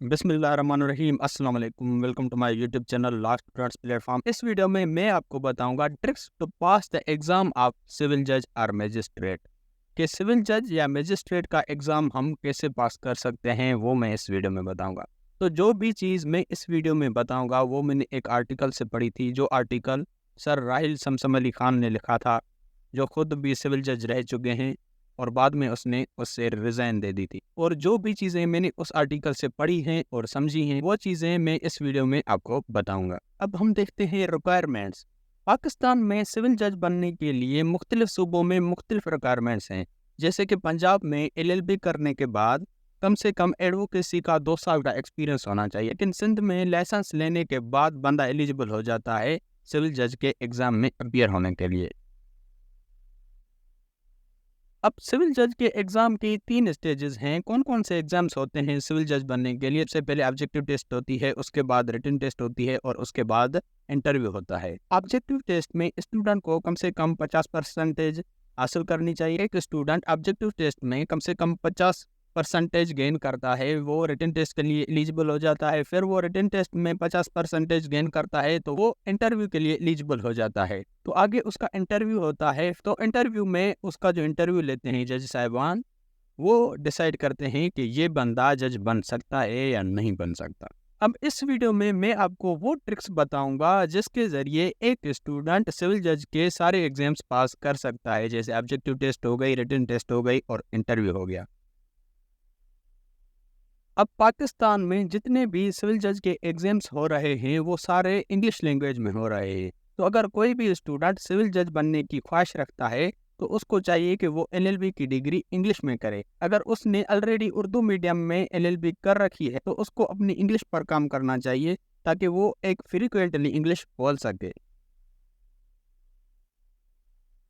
बिस्मिल्लाहिर्रहमानिर्रहीम अस्सलाम वालेकुम। Welcome to my YouTube channel last trends platform. इस वीडियो में मैं आपको बताऊंगा tricks to pass the exam of civil जज और मैजिस्ट्रेट। कि सिविल जज या मैजिस्ट्रेट का एग्ज़ाम हम कैसे पास कर सकते हैं वो मैं इस वीडियो में बताऊंगा। तो जो भी चीज़ मैं इस वीडियो में बताऊंगा वो मैंने एक आर्टिकल से पढ़ी थी। जो आर्टिकल सर राहिल समसम अली खान ने लिखा था, जो खुद भी सिविल जज रह चुके हैं और बाद में उसने उससे रिज़ाइन दे दी थी। और जो भी चीज़ें मैंने उस आर्टिकल से पढ़ी हैं और समझी हैं वो चीज़ें मैं इस वीडियो में आपको बताऊंगा। अब हम देखते हैं रिक्वायरमेंट्स। पाकिस्तान में सिविल जज बनने के लिए मुख्तलिफ सूबों में मुख्तलिफ रिक्वायरमेंट्स हैं। जैसे कि पंजाब में LLB करने के बाद कम से कम एडवोकेसी का 2 साल का एक्सपीरियंस होना चाहिए। लेकिन सिंध में लाइसेंस लेने के बाद बंदा एलिजिबल हो जाता है सिविल जज के एग्ज़ाम में अपीयर होने के लिए। अब सिविल जज के एग्ज़ाम की 3 स्टेजेस हैं। कौन कौन से एग्ज़ाम्स होते हैं सिविल जज बनने के लिए? सबसे पहले ऑब्जेक्टिव टेस्ट होती है, उसके बाद रिटन टेस्ट होती है और उसके बाद इंटरव्यू होता है। ऑब्जेक्टिव टेस्ट में स्टूडेंट को कम से कम 50% हासिल करनी चाहिए। एक स्टूडेंट ऑब्जेक्टिव टेस्ट में कम से कम 50% गेन करता है, वो रिटन टेस्ट के लिए एलिजिबल हो जाता है। फिर वो रिटन टेस्ट में 50% गेन करता है तो वो इंटरव्यू के लिए एलिजिबल हो जाता है। तो आगे उसका इंटरव्यू होता है। तो इंटरव्यू में उसका जो इंटरव्यू लेते हैं जज साहिबान, वो डिसाइड करते हैं कि ये बंदा जज बन सकता है या नहीं बन सकता। अब इस वीडियो में मैं आपको वो ट्रिक्स बताऊंगा जिसके ज़रिए एक स्टूडेंट सिविल जज के सारे एग्जाम्स पास कर सकता है। जैसे ऑब्जेक्टिव टेस्ट हो गई, रिटन टेस्ट हो गई और इंटरव्यू हो गया। अब पाकिस्तान में जितने भी सिविल जज के एग्जाम्स हो रहे हैं वो सारे इंग्लिश लैंग्वेज में हो रहे हैं। तो अगर कोई भी स्टूडेंट सिविल जज बनने की ख्वाहिश रखता है तो उसको चाहिए कि वो LLB की डिग्री इंग्लिश में करे। अगर उसने ऑलरेडी उर्दू मीडियम में LLB कर रखी है तो उसको अपनी इंग्लिश पर काम करना चाहिए ताकि वो एक फ्रीक्वेंटली इंग्लिश बोल सके।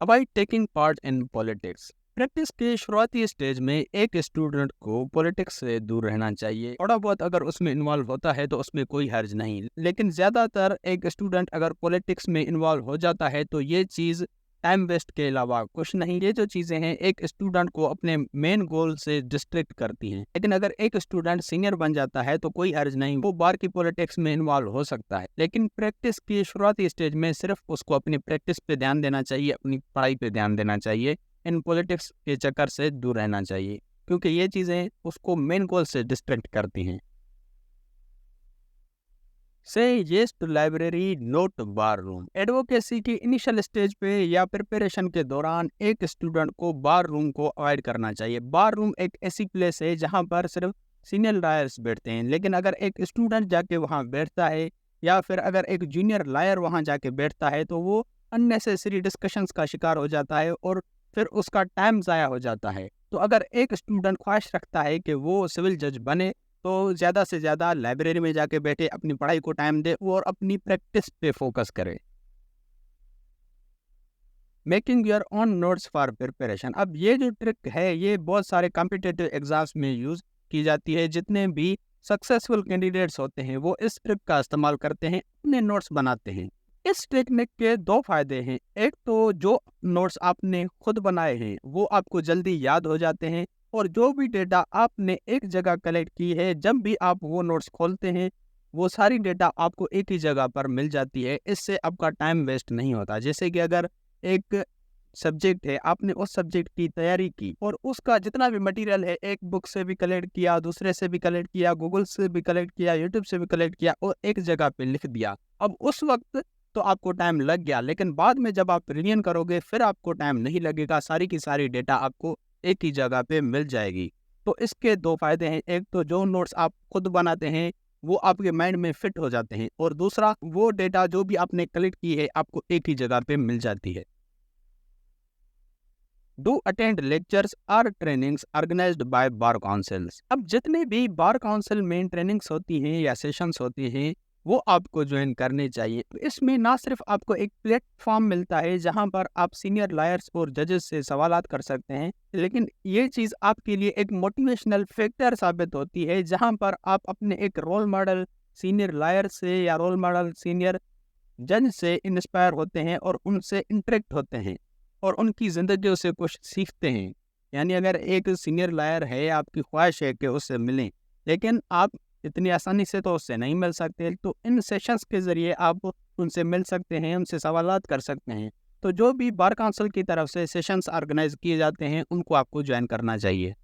Avoid taking part in politics. Practice के शुरुआती स्टेज में एक स्टूडेंट को पॉलिटिक्स से दूर रहना चाहिए। थोड़ा बहुत अगर उसमें इन्वॉल्व होता है तो उसमें कोई हर्ज नहीं, लेकिन ज़्यादातर एक स्टूडेंट अगर पॉलिटिक्स में इन्वॉल्व हो जाता है तो ये चीज़ टाइम वेस्ट के अलावा कुछ नहीं। ये जो चीज़ें हैं एक स्टूडेंट को अपने मेन गोल से डिस्ट्रैक्ट करती हैं। लेकिन अगर एक स्टूडेंट सीनियर बन जाता है तो कोई हर्ज नहीं, वो बार की पॉलिटिक्स में इन्वॉल्व हो सकता है। लेकिन प्रैक्टिस की शुरुआती स्टेज में सिर्फ उसको अपनी प्रैक्टिस पे ध्यान देना चाहिए, अपनी पढ़ाई पे ध्यान देना चाहिए। इन पॉलिटिक्स के चक्कर से दूर रहना चाहिए क्योंकि ये चीज़ें उसको मेन गोल से डिस्ट्रैक्ट करती हैं। Say yes to library not bar room. Advocacy की इनिशियल स्टेज पे या प्रिपरेशन के दौरान एक स्टूडेंट को बार रूम को अवॉइड करना चाहिए। बार रूम एक ऐसी प्लेस है जहाँ पर सिर्फ सीनियर लॉयर्स बैठते हैं। लेकिन अगर एक स्टूडेंट जाके वहाँ बैठता है या फिर अगर एक जूनियर लॉयर वहाँ जाके बैठता है तो वो अननेसेसरी डिस्कशंस का शिकार हो जाता है और फिर उसका टाइम ज़ाया हो जाता है। तो अगर एक स्टूडेंट ख्वाहिश रखता है कि वो सिविल जज बने तो ज़्यादा से ज़्यादा लाइब्रेरी में जाके बैठे, अपनी पढ़ाई को टाइम दे और अपनी प्रैक्टिस पे फोकस करे। Making your own notes for preparation. अब ये जो ट्रिक है ये बहुत सारे कॉम्पिटिटिव एग्जाम्स में यूज़ की जाती है। जितने भी सक्सेसफुल कैंडिडेट्स होते हैं वो इस ट्रिक का इस्तेमाल करते हैं, अपने नोट्स बनाते हैं। इस टेक्निक के 2 फायदे हैं। एक तो जो नोट्स आपने खुद बनाए हैं वो आपको जल्दी याद हो जाते हैं और जो भी डेटा आपने एक जगह कलेक्ट की है जब भी आप वो नोट्स खोलते हैं वो सारी डेटा आपको एक ही जगह पर मिल जाती है। इससे आपका टाइम वेस्ट नहीं होता। जैसे कि अगर एक सब्जेक्ट है, आपने उस सब्जेक्ट की तैयारी की और उसका जितना भी मटेरियल है एक बुक से भी कलेक्ट किया, दूसरे से भी कलेक्ट किया, गूगल से भी कलेक्ट किया, यूट्यूब से भी कलेक्ट किया और एक जगह पे लिख दिया। अब उस वक्त तो आपको टाइम लग गया, लेकिन बाद में जब आप रिवीजन करोगे फिर आपको टाइम नहीं लगेगा। सारी की सारी डेटा आपको एक ही जगह पे मिल जाएगी। तो इसके 2 फायदे हैं। एक तो जो नोट्स आप खुद बनाते हैं वो आपके माइंड में फिट हो जाते हैं और दूसरा वो डेटा जो भी आपने कलेक्ट की है आपको एक ही जगह पे मिल जाती है। डू अटेंड लेक्चर्स और trainings organized by bar councils. अब जितने भी बार काउंसिल में ट्रेनिंग्स होती हैं या सेशंस होते हैं वो आपको ज्वाइन करने चाहिए। इसमें ना सिर्फ आपको एक प्लेटफॉर्म मिलता है जहां पर आप सीनियर लॉयर्स और जजेस से सवालात कर सकते हैं, लेकिन ये चीज़ आपके लिए एक मोटिवेशनल फैक्टर साबित होती है जहां पर आप अपने एक रोल मॉडल सीनियर लॉयर से या रोल मॉडल सीनियर जज से इंस्पायर होते हैं और उनसे इंटरेक्ट होते हैं और उनकी ज़िंदगियों से कुछ सीखते हैं। यानी अगर एक सीनियर लॉयर है, आपकी ख्वाहिश है कि उससे मिलें, लेकिन आप इतनी आसानी से तो उससे नहीं मिल सकते। तो इन सेशंस के ज़रिए आप उनसे मिल सकते हैं, उनसे सवालात कर सकते हैं। तो जो भी बार काउंसिल की तरफ से सेशंस ऑर्गेनाइज किए जाते हैं, उनको आपको ज्वाइन करना चाहिए।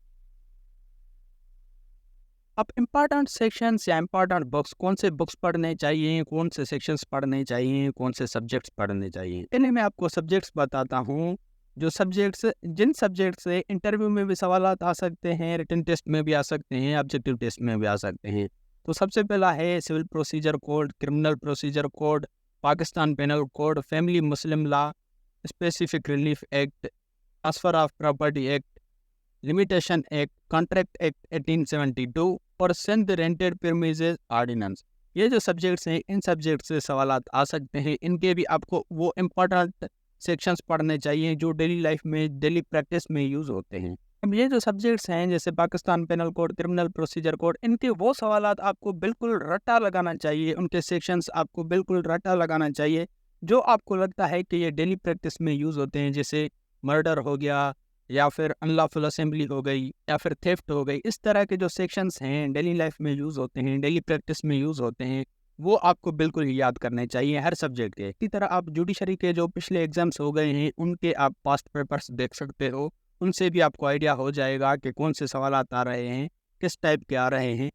अब इम्पोर्टेंट सेक्शंस या इम्पोर्टेंट बुक्स, कौन से बुक्स पढ़ने चाहिए, कौन से सेक्शंस पढ़ने चाहिए, कौन से सब्जेक्ट्स पढ़ने चाहिए, इन्हें मैं आपको सब्जेक्ट्स बताता हूँ। जो सब्जेक्ट्स, जिन सब्जेक्ट से इंटरव्यू में भी सवालात आ सकते हैं, रिटन टेस्ट में भी आ सकते हैं, ऑब्जेक्टिव टेस्ट में भी आ सकते हैं। तो सबसे पहला है civil procedure code, criminal procedure code, Pakistan penal code, family Muslim law, specific relief act, transfer of property act, limitation act, contract act 1872 और सिंध रेंटेड प्रीमिसेस ऑर्डिनेंस। ये जो सब्जेक्ट्स हैं, इन सब्जेक्ट से सवालात आ सकते हैं। इनके भी आपको वो इम्पोर्टेंट सेक्शंस पढ़ने चाहिए जो डेली लाइफ में, डेली प्रैक्टिस में यूज़ होते हैं। अब ये जो सब्जेक्ट्स हैं जैसे Pakistan penal code, criminal procedure code, इनके वो सवालात आपको बिल्कुल रट्टा लगाना चाहिए, उनके सेक्शंस आपको बिल्कुल रट्टा लगाना चाहिए जो आपको लगता है कि ये डेली प्रैक्टिस में यूज़ होते हैं, जैसे मर्डर हो गया या फिर अनलॉफुल असेंबली हो गई या फिर थेफ्ट हो गई। इस तरह के जो सेक्शंस हैं डेली लाइफ में यूज़ होते हैं, डेली प्रैक्टिस में यूज़ होते हैं, वो आपको बिल्कुल ही याद करने चाहिए हर सब्जेक्ट के। इसी तरह आप जुडिशरी के जो पिछले एग्जाम्स हो गए हैं उनके आप पास्ट पेपर्स देख सकते हो, उनसे भी आपको आइडिया हो जाएगा कि कौन से सवालात आ रहे हैं, किस टाइप के आ रहे हैं।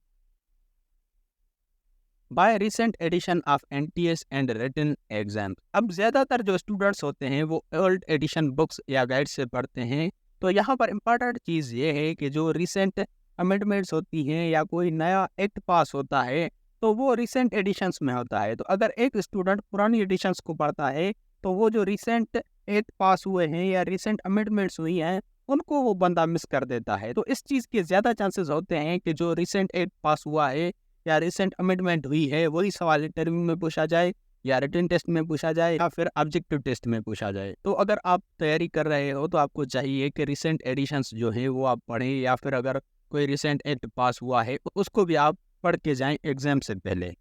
By recent edition of NTS and written exam. अब ज़्यादातर जो स्टूडेंट्स होते हैं वो ओल्ड एडिशन बुक्स या गाइड से पढ़ते हैं। तो यहाँ पर इम्पॉर्टेंट चीज़ ये है कि जो रिसेंट अमेंडमेंट्स होती हैं या कोई नया एक्ट पास होता है तो वो रिसेंट एडिशंस में होता है। तो अगर एक स्टूडेंट पुरानी एडिशंस को पढ़ता है तो वो जो रिसेंट एक्ट पास हुए हैं या रिसेंट अमेंडमेंट्स हुई हैं उनको वो बंदा मिस कर देता है। तो इस चीज़ के ज़्यादा चांसेस होते हैं कि जो रिसेंट एक्ट पास हुआ है या रिसेंट अमेंडमेंट हुई है वही सवाल इंटरव्यू में पूछा जाए या रिटन टेस्ट में पूछा जाए या फिर ऑब्जेक्टिव टेस्ट में पूछा जाए। तो अगर आप तैयारी कर रहे हो तो आपको चाहिए कि रिसेंट एडिशंस जो है वो आप पढ़ें, या फिर अगर कोई रिसेंट एक्ट पास हुआ है तो उसको भी आप पढ़ के जाएं एग्जाम से पहले।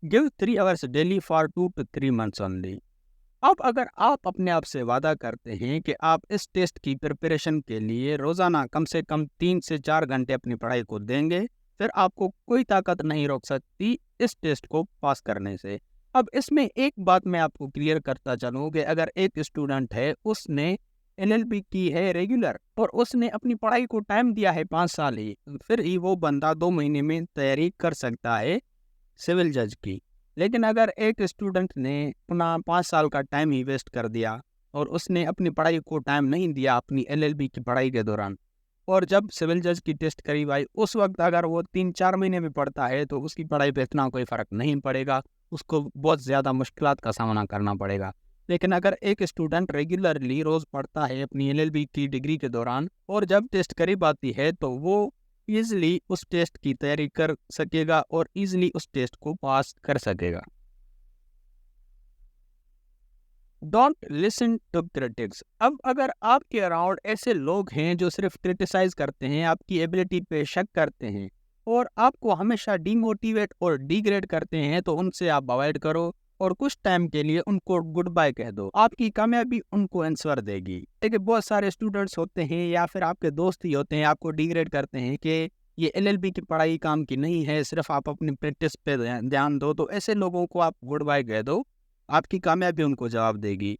Give 3 hours daily for 2 to 3 months only. अब अगर आप अपने आप से वादा करते हैं कि आप इस टेस्ट की प्रिपरेशन के लिए रोज़ाना कम से कम 3 से 4 घंटे अपनी पढ़ाई को देंगे, फिर आपको कोई ताकत नहीं रोक सकती इस टेस्ट को पास करने से। अब इसमें एक बात मैं आपको क्लियर करता चलूँ कि अगर एक स्टूडेंट है, उसने LLB की है रेगुलर और उसने अपनी पढ़ाई को टाइम दिया है 5 साल ही, फिर ही वो बंदा 2 महीने में तैयारी कर सकता है सिविल जज की। लेकिन अगर एक स्टूडेंट ने अपना 5 साल का टाइम ही वेस्ट कर दिया और उसने अपनी पढ़ाई को टाइम नहीं दिया अपनी LLB की पढ़ाई के दौरान, और जब सिविल जज की टेस्ट करीब आई उस वक्त अगर वो 3-4 महीने में पढ़ता है तो उसकी पढ़ाई पे इतना कोई फ़र्क नहीं पड़ेगा, उसको बहुत ज़्यादा मुश्किलात का सामना करना पड़ेगा। लेकिन अगर एक स्टूडेंट रेगुलरली रोज़ पढ़ता है अपनी LLB की डिग्री के दौरान और जब टेस्ट करीब आती है तो वो ईज़िली उस टेस्ट की तैयारी कर सकेगा और ईज़िली उस टेस्ट को पास कर सकेगा। Don't listen to critics. अब अगर आपके अराउंड ऐसे लोग हैं जो सिर्फ क्रिटिसाइज करते हैं, आपकी एबिलिटी पे शक करते हैं और आपको हमेशा डीमोटिवेट और डिग्रेड करते हैं, तो उनसे आप अवॉइड करो और कुछ टाइम के लिए उनको गुड बाय कह दो। आपकी कामयाबी उनको आंसर देगी। देखिए बहुत सारे स्टूडेंट्स होते हैं या फिर आपके दोस्त ही होते हैं, आपको डिग्रेड करते हैं कि ये LLB की पढ़ाई काम की नहीं है, सिर्फ आप अपनी प्रैक्टिस पे ध्यान दो। तो ऐसे लोगों को आप गुड बाय कह दो, आपकी कामयाबी उनको जवाब देगी।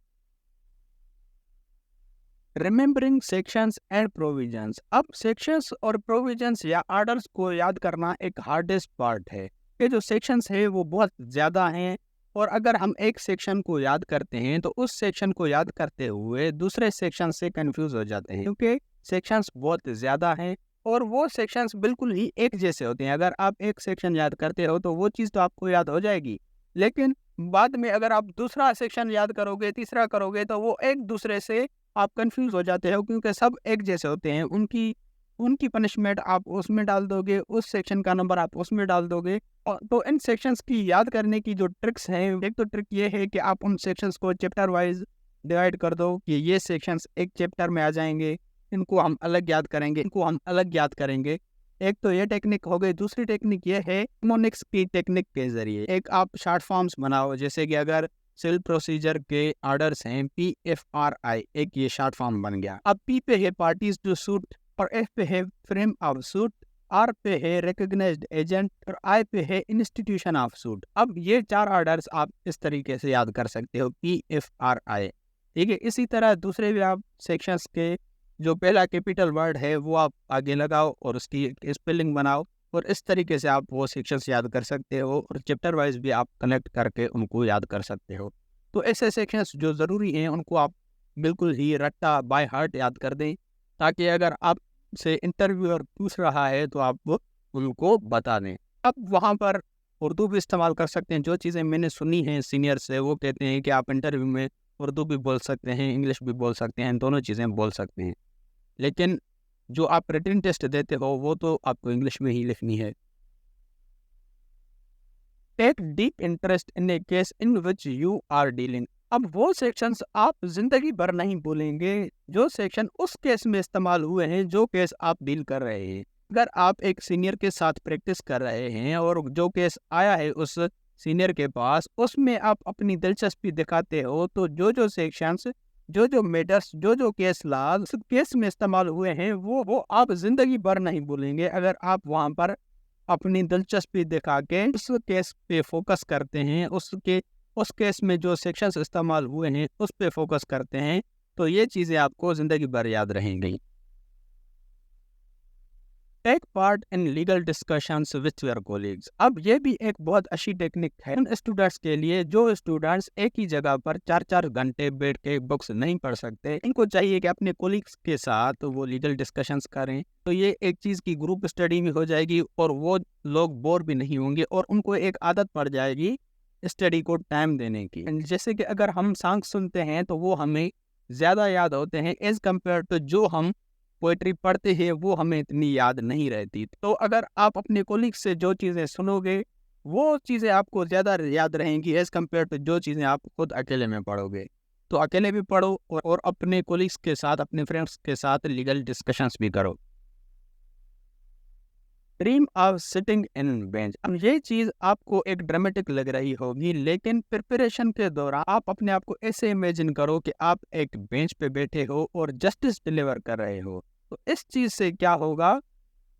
Remembering sections and provisions. अब सेक्शंस और प्रोविजंस या ऑर्डर्स को याद करना एक हार्डेस्ट पार्ट है। ये जो सेक्शंस है वो बहुत ज़्यादा हैं और अगर हम एक सेक्शन को याद करते हैं तो उस सेक्शन को याद करते हुए दूसरे सेक्शन से कंफ्यूज हो जाते हैं, क्योंकि सेक्शंस बहुत ज़्यादा हैं और वो सेक्शंस बिल्कुल ही एक जैसे होते हैं। अगर आप एक सेक्शन याद करते हो तो वो चीज़ तो आपको याद हो जाएगी, लेकिन बाद में अगर आप दूसरा सेक्शन याद करोगे, तीसरा करोगे, तो वो एक दूसरे से आप कंफ्यूज हो जाते हो, क्योंकि सब एक जैसे होते हैं। उनकी उनकी पनिशमेंट आप उसमें डाल दोगे, उस सेक्शन का नंबर आप उसमें डाल दोगे। और तो इन सेक्शंस की याद करने की जो ट्रिक्स हैं, एक तो ट्रिक ये है कि आप उन सेक्शंस को चैप्टर वाइज डिवाइड कर दो कि ये सेक्शंस एक चैप्टर में आ जाएंगे, इनको हम अलग याद करेंगे, इनको हम अलग याद करेंगे। एक तो ये टेक्निक हो गई। दूसरी टेक्निक ये है निमोनिक्स की टेक्निक के जरिए एक आप शॉर्ट फॉर्म्स बनाओ, जैसे कि अगर सिविल प्रोसीजर के ऑर्डर्स हैं PFRI, एक ये शॉर्ट फॉर्म बन गया। अब P पे है पार्टीज टू सूट और F पे है फ्रेम ऑफ सूट आर पे है रिकॉग्नाइज्ड एजेंट और आई पे है इंस्टीट्यूशन ऑफ सूट। अब ये 4 ऑर्डर्स आप इस तरीके से याद कर सकते हो, PFRI। ठीक है, इसी तरह दूसरे भी आप सेक्शंस के जो पहला कैपिटल वर्ड है वो आप आगे लगाओ और उसकी स्पेलिंग बनाओ, और इस तरीके से आप वो सेक्शंस याद कर सकते हो, और चैप्टर वाइज भी आप कनेक्ट करके उनको याद कर सकते हो। तो ऐसे सेक्शंस जो ज़रूरी हैं उनको आप बिल्कुल ही रट्टा बाय हार्ट याद कर दें, ताकि अगर आपसे इंटरव्यूअर पूछ रहा है तो आप वो उनको बता दें। अब वहाँ पर उर्दू भी इस्तेमाल कर सकते हैं। जो चीज़ें मैंने सुनी हैं सीनियर से, वो कहते हैं कि आप इंटरव्यू में उर्दू भी बोल सकते हैं, इंग्लिश भी बोल सकते हैं, दोनों चीज़ें बोल सकते हैं, लेकिन जो आप रिटन टेस्ट देते हो वो तो आपको इंग्लिश में ही लिखनी है। Take deep interest in a case in which you are dealing. अब वो सेक्शंस आप जिंदगी भर नहीं भूलेंगे जो सेक्शन उस केस में इस्तेमाल हुए हैं जो केस आप डील कर रहे हैं। अगर आप एक सीनियर के साथ प्रैक्टिस कर रहे हैं और जो केस आया है उस सीनियर के पास, उसमें आप अपनी दिलचस्पी दिखाते हो, तो जो सेक्शंस, जो मैटर्स, जो केस लॉज उस केस में इस्तेमाल हुए हैं वो आप जिंदगी भर नहीं भूलेंगे अगर आप वहाँ पर अपनी दिलचस्पी दिखा के उस केस पे फोकस करते हैं, उस केस में जो सेक्शंस इस्तेमाल हुए हैं उस पे फोकस करते हैं, तो ये चीज़ें आपको ज़िंदगी भर याद रहेंगी। Take part in legal discussions with your colleagues. अब ये भी एक बहुत अच्छी टेक्निक है उन स्टूडेंट्स के लिए जो स्टूडेंट्स एक ही जगह पर 4-4 घंटे बैठ के बुक्स नहीं पढ़ सकते। इनको चाहिए कि अपने कोलीग्स के साथ वो लीगल डिस्कशंस करें, तो ये एक चीज़ की ग्रुप स्टडी में हो जाएगी और वो लोग बोर भी नहीं होंगे और उनको एक आदत पड़ जाएगी स्टडी को टाइम देने की। जैसे कि अगर हम सॉन्ग सुनते हैं तो वो हमें ज़्यादा याद होते हैं एज़ कम्पेयर टू जो हम पोइट्री पढ़ते हैं वो हमें इतनी याद नहीं रहती। तो अगर आप अपने कोलीग से जो चीज़ें सुनोगे वो चीज़ें आपको ज़्यादा याद रहेंगी एज़ कम्पेयर टू जो चीज़ें आप खुद अकेले में पढ़ोगे। तो अकेले भी पढ़ो और अपने कोलीग्स के साथ, अपने फ्रेंड्स के साथ लीगल डिस्कशंस भी करो। Dream of sitting in bench. अब ये चीज़ आपको एक ड्रामेटिक लग रही होगी, लेकिन प्रिपरेशन के दौरान आप अपने आप को ऐसे इमेजिन करो कि आप एक बेंच पे बैठे हो और जस्टिस डिलीवर कर रहे हो। तो इस चीज़ से क्या होगा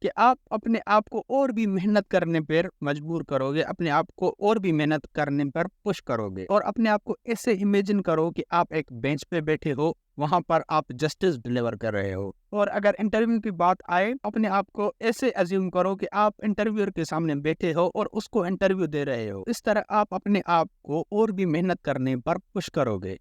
कि आप अपने आप को और भी मेहनत करने पर मजबूर करोगे, अपने आप को और भी मेहनत करने पर पुश करोगे, और अपने आप को ऐसे इमेजिन करो कि आप एक बेंच पे बैठे हो, वहाँ पर आप जस्टिस डिलीवर कर रहे हो। और अगर इंटरव्यू की बात आए, अपने आप को ऐसे अज्यूम करो कि आप इंटरव्यूअर के सामने बैठे हो और उसको इंटरव्यू दे रहे हो। इस तरह आप अपने आप को और भी मेहनत करने पर पुश करोगे।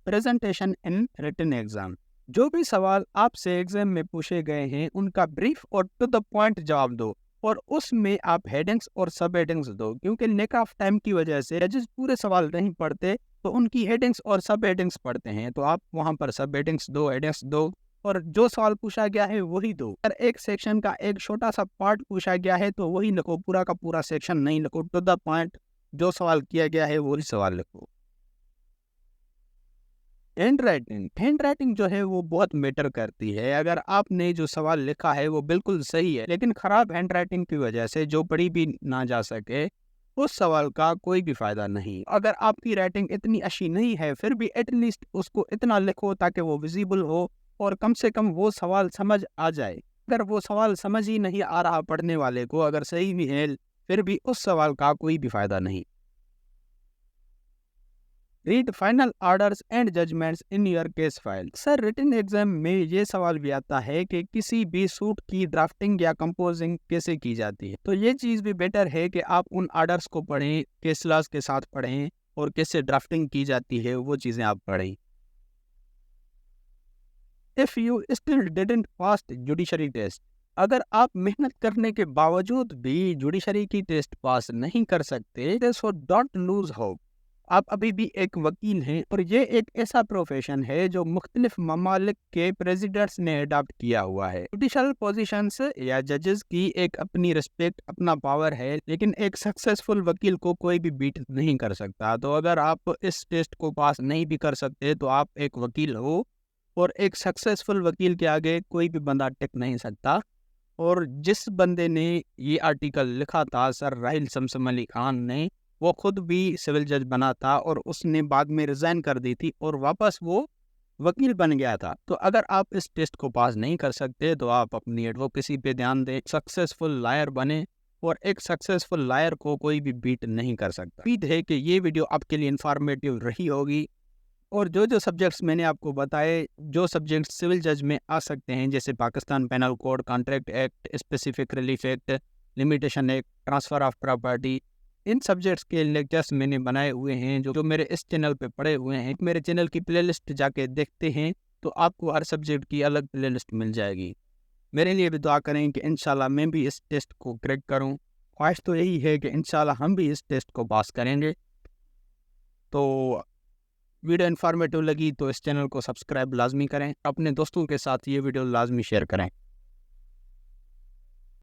Presentation in written exam. जो भी सवाल आपसे एग्जाम में पूछे गए हैं उनका ब्रीफ और टू द पॉइंट जवाब दो, और उसमें आप हेडिंग्स और सब हेडिंग्स दो, क्योंकि लैक ऑफ टाइम की वजह से जजेस पूरे सवाल नहीं पढ़ते, तो उनकी हेडिंग्स और सब हेडिंग्स पढ़ते हैं। तो आप वहां पर सब हेडिंग्स दो, हेडिंग्स दो, और जो सवाल पूछा गया है वही दो। अगर एक सेक्शन का एक छोटा सा पार्ट पूछा गया है तो वही लिखो, पूरा का पूरा सेक्शन नहीं लिखो। टू द पॉइंट जो सवाल किया गया है वही सवाल लिखो। हैंड राइटिंग जो है वो बहुत मैटर करती है। अगर आपने जो सवाल लिखा है वो बिल्कुल सही है, लेकिन खराब हैंड राइटिंग की वजह से जो पढ़ी भी ना जा सके, उस सवाल का कोई भी फायदा नहीं। अगर आपकी राइटिंग इतनी अच्छी नहीं है, फिर भी एटलीस्ट उसको इतना लिखो ताकि वो विजिबल हो और कम से कम वो सवाल समझ आ जाए। अगर वो सवाल समझ ही नहीं आ रहा पढ़ने वाले को, अगर सही भी है, फिर भी उस सवाल का कोई भी फायदा नहीं। Read final orders and judgments in your case file. Sir written exam में ये सवाल भी आता है कि किसी भी सूट की ड्राफ्टिंग या कंपोजिंग कैसे की जाती है। तो ये चीज़ भी बेटर है कि आप उन ऑर्डर्स को पढ़ें, केस लॉज के साथ पढ़ें, और कैसे ड्राफ्टिंग की जाती है वो चीज़ें आप पढ़ें। If you still didn't pass judiciary test. अगर आप मेहनत करने के बावजूद भी जुडिशरी की टेस्ट पास नहीं कर सकते, सो डोंट लूज होप। आप अभी भी एक वकील हैं, और ये एक ऐसा प्रोफेशन है जो मुख्तलिफ ममालिक के प्रेसिडेंट्स ने अडॉप्ट किया हुआ है। जुडिशल पोजीशंस या जजेस की एक अपनी रिस्पेक्ट, अपना पावर है, लेकिन एक सक्सेसफुल वकील को कोई भी बीट नहीं कर सकता। तो अगर आप इस टेस्ट को पास नहीं भी कर सकते तो आप एक वकील हो, और एक सक्सेसफुल वकील के आगे कोई भी बंदा टिक नहीं सकता। और जिस बंदे ने ये आर्टिकल लिखा था, सर राहिल शमशम अली खान ने, वो खुद भी सिविल जज बना था और उसने बाद में रिज़ाइन कर दी थी और वापस वो वकील बन गया था। तो अगर आप इस टेस्ट को पास नहीं कर सकते तो आप अपनी एडवोकेसी पे ध्यान दें, सक्सेसफुल लायर बने, और एक सक्सेसफुल लायर को कोई भी बीट नहीं कर सकता। उम्मीद है कि ये वीडियो आपके लिए इन्फॉर्मेटिव रही होगी, और जो सब्जेक्ट्स मैंने आपको बताए, जो सब्जेक्ट सिविल जज में आ सकते हैं, जैसे Pakistan penal code, contract act, specific relief act, limitation act, transfer of property, इन सब्जेक्ट्स के लेक्चर्स मैंने बनाए हुए हैं जो मेरे इस चैनल पे पड़े हुए हैं। मेरे चैनल की प्लेलिस्ट जाके देखते हैं तो आपको हर सब्जेक्ट की अलग प्लेलिस्ट मिल जाएगी। मेरे लिए भी दुआ करें कि इंशाल्लाह मैं भी इस टेस्ट को क्रैक करूं। ख्वाहिश तो यही है कि इंशाल्लाह हम भी इस टेस्ट को पास करेंगे। तो वीडियो इन्फॉर्मेटिव लगी तो इस चैनल को सब्सक्राइब लाजमी करें, अपने दोस्तों के साथ ये वीडियो लाजमी शेयर करें।